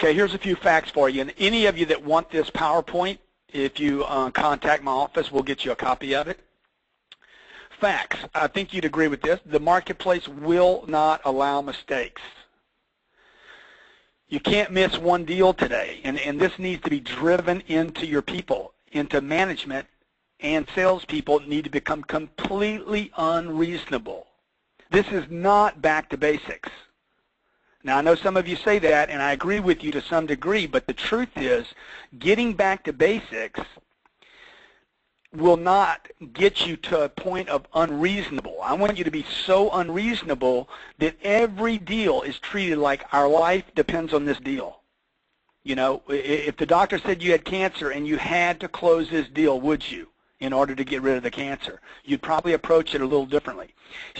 Okay, here's a few facts for you. And any of you that want this PowerPoint, if you contact my office, we'll get you a copy of it. Facts. I think you'd agree with this. The marketplace will not allow mistakes. You can't miss one deal today, and this needs to be driven into your people, into management, and salespeople need to become completely unreasonable. This is not back to basics. Now, I know some of you say that, and I agree with you to some degree, but the truth is getting back to basics will not get you to a point of unreasonable. I want you to be so unreasonable that every deal is treated like our life depends on this deal. You know, if the doctor said you had cancer and you had to close this deal, would you, in order to get rid of the cancer? You'd probably approach it a little differently.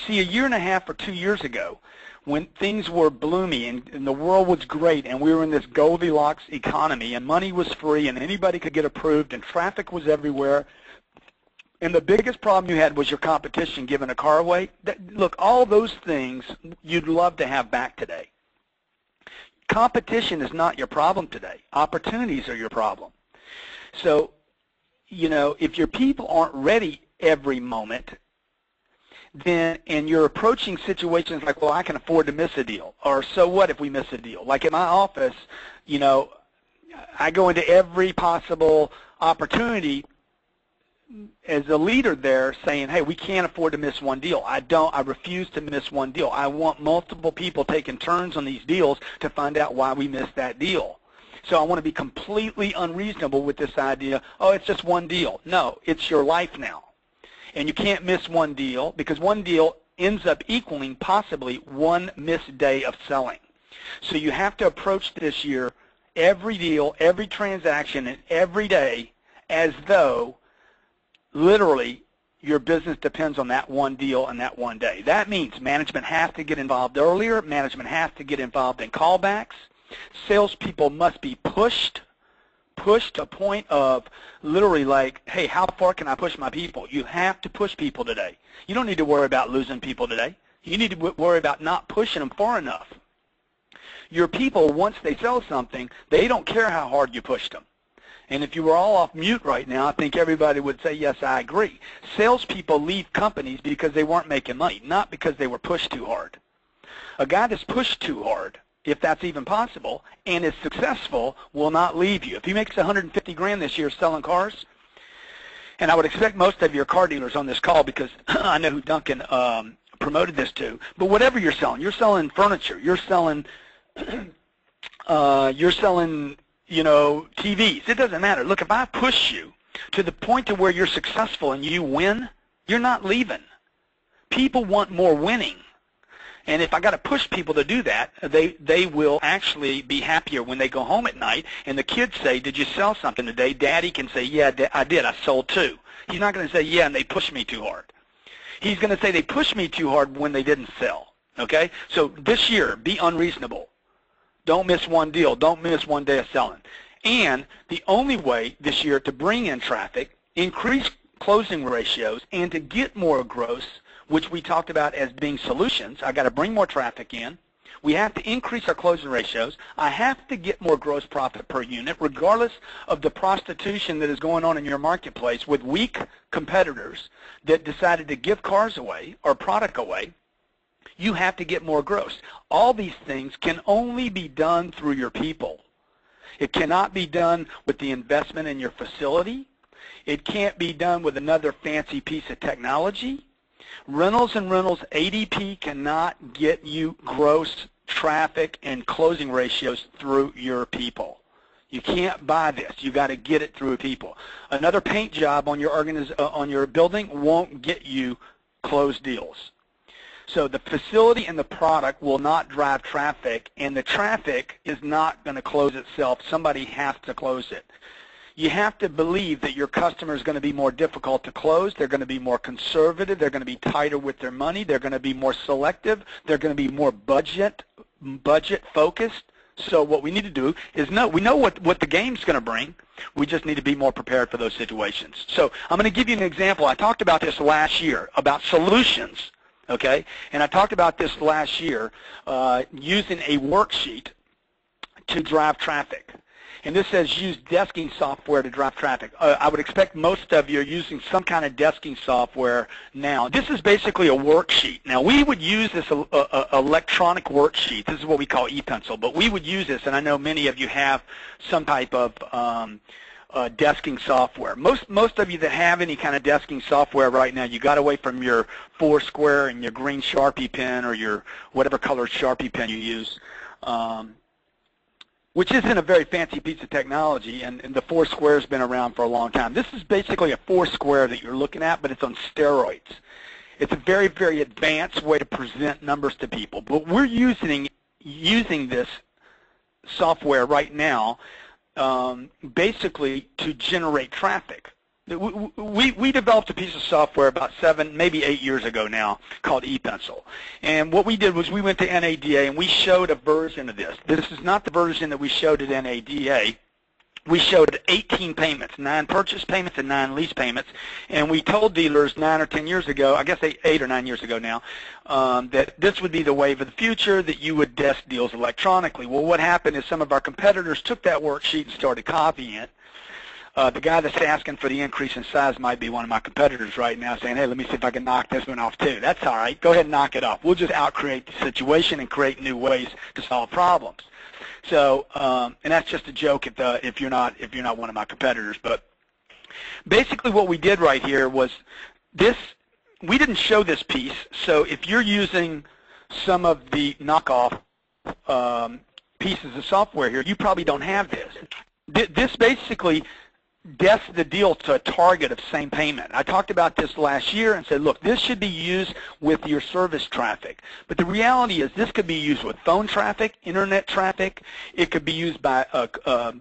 See, a year and a half or 2 years ago, when things were bloomy and the world was great and we were in this Goldilocks economy and money was free and anybody could get approved and traffic was everywhere, and the biggest problem you had was your competition giving a car away. Look, all those things you'd love to have back today. Competition is not your problem today. Opportunities are your problem. So, you know, if your people aren't ready every moment, then, and you're approaching situations like, well, I can afford to miss a deal, or so what if we miss a deal? Like in my office, you know, I go into every possible opportunity as a leader there saying, hey, we can't afford to miss one deal. I refuse to miss one deal. I want multiple people taking turns on these deals to find out why we missed that deal. So I want to be completely unreasonable with this idea, oh, it's just one deal. No, it's your life now. And you can't miss one deal because one deal ends up equaling possibly one missed day of selling. So you have to approach this year, every deal, every transaction, and every day as though literally your business depends on that one deal and that one day. That means management has to get involved earlier. Management has to get involved in callbacks. Salespeople must be pushed to a point of literally like, hey, how far can I push my people? You have to push people today. You don't need to worry about losing people today. You need to worry about not pushing them far enough. Your people, once they sell something, they don't care how hard you pushed them. And if you were all off mute right now, I think everybody would say, yes, I agree. Salespeople leave companies because they weren't making money, not because they were pushed too hard. A guy that's pushed too hard, if that's even possible, and is successful, will not leave you. If he makes 150 grand this year selling cars, and I would expect most of your car dealers on this call because I know who Duncan promoted this to, but whatever you're selling furniture, you're selling you know, TVs. It doesn't matter. Look, if I push you to the point to where you're successful and you win, you're not leaving. People want more winning. And if I got to push people to do that, they will actually be happier when they go home at night and the kids say, did you sell something today? Daddy can say, yeah, I did. I sold 2. He's not going to say, yeah, and they pushed me too hard. He's going to say they pushed me too hard when they didn't sell. Okay? So this year, be unreasonable. Don't miss one deal. Don't miss one day of selling. And the only way this year to bring in traffic, increase closing ratios, and to get more gross, which we talked about as being solutions, I got to bring more traffic in. We have to increase our closing ratios. I have to get more gross profit per unit, regardless of the prostitution that is going on in your marketplace with weak competitors that decided to give cars away or product away. You have to get more gross. All these things can only be done through your people. It cannot be done with the investment in your facility. It can't be done with another fancy piece of technology. Rentals and rentals, ADP cannot get you gross traffic and closing ratios through your people. You can't buy this. You got to get it through people. Another paint job on your building won't get you closed deals. So the facility and the product will not drive traffic, and the traffic is not going to close itself. Somebody has to close it. You have to believe that your customer is going to be more difficult to close. They're going to be more conservative. They're going to be tighter with their money. They're going to be more selective. They're going to be more budget focused. So what we need to do is we know what the game's going to bring. We just need to be more prepared for those situations. So I'm going to give you an example. I talked about this last year, about solutions. Okay, and I talked about this last year using a worksheet to drive traffic. And this says use desking software to drive traffic. I would expect most of you are using some kind of desking software now. This is basically a worksheet. Now, we would use this electronic worksheet. This is what we call ePencil, but we would use this, and I know many of you have some type of desking software. Most of you that have any kind of desking software right now, you got away from your Foursquare and your green Sharpie pen or your whatever colored Sharpie pen you use. Which isn't a very fancy piece of technology, and the Foursquare has been around for a long time. This is basically a Foursquare that you're looking at, but it's on steroids. It's a very, very advanced way to present numbers to people. But we're using this software right now basically to generate traffic. We developed a piece of software about 7, maybe 8 years ago now called ePencil. And what we did was we went to NADA and we showed a version of this. This is not the version that we showed at NADA. We showed 18 payments, 9 purchase payments and 9 lease payments. And we told dealers 9 or 10 years ago, I guess 8 or 9 years ago now, that this would be the wave of the future, that you would desk deals electronically. Well, what happened is some of our competitors took that worksheet and started copying it. The guy that's asking for the increase in size might be one of my competitors right now saying, hey, let me see if I can knock this one off too. That's all right. Go ahead and knock it off. We'll just out-create the situation and create new ways to solve problems. So, and that's just a joke if you're not one of my competitors. But basically what we did right here was this. We didn't show this piece. So if you're using some of the knockoff pieces of software here, you probably don't have this. This basically desk the deal to a target of same payment. I talked about this last year and said, look, this should be used with your service traffic. But the reality is this could be used with phone traffic, internet traffic. It could be used by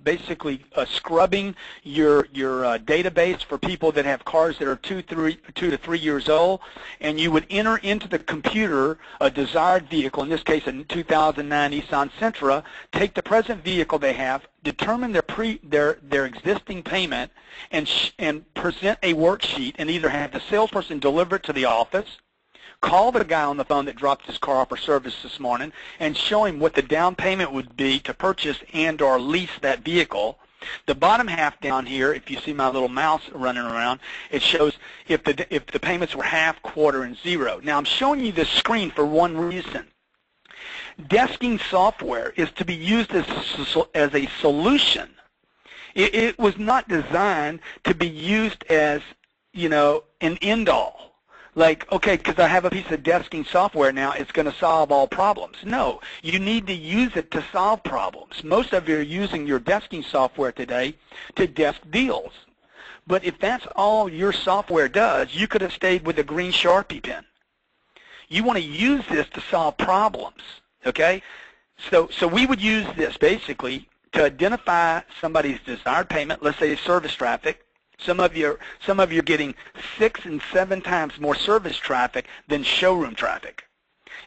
basically scrubbing your database for people that have cars that are 2 to 3 years old, and you would enter into the computer a desired vehicle, in this case a 2009 Nissan Sentra, take the present vehicle they have, determine their existing payment, and present a worksheet, and either have the salesperson deliver it to the office, call the guy on the phone that dropped his car off for service this morning, and show him what the down payment would be to purchase and or lease that vehicle. The bottom half down here, if you see my little mouse running around, it shows if the payments were half, quarter, and zero. Now I'm showing you this screen for one reason. Desking software is to be used as a solution. It was not designed to be used as, you know, an end-all. Like, okay, because I have a piece of desking software now, it's going to solve all problems. No, you need to use it to solve problems. Most of you are using your desking software today to desk deals. But if that's all your software does, you could have stayed with a green Sharpie pen. You want to use this to solve problems. Okay, so we would use this basically to identify somebody's desired payment. Let's say service traffic. Some of you are getting 6 and 7 times more service traffic than showroom traffic,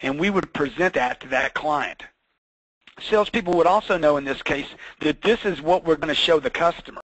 and we would present that to that client. Salespeople would also know in this case that this is what we're going to show the customer.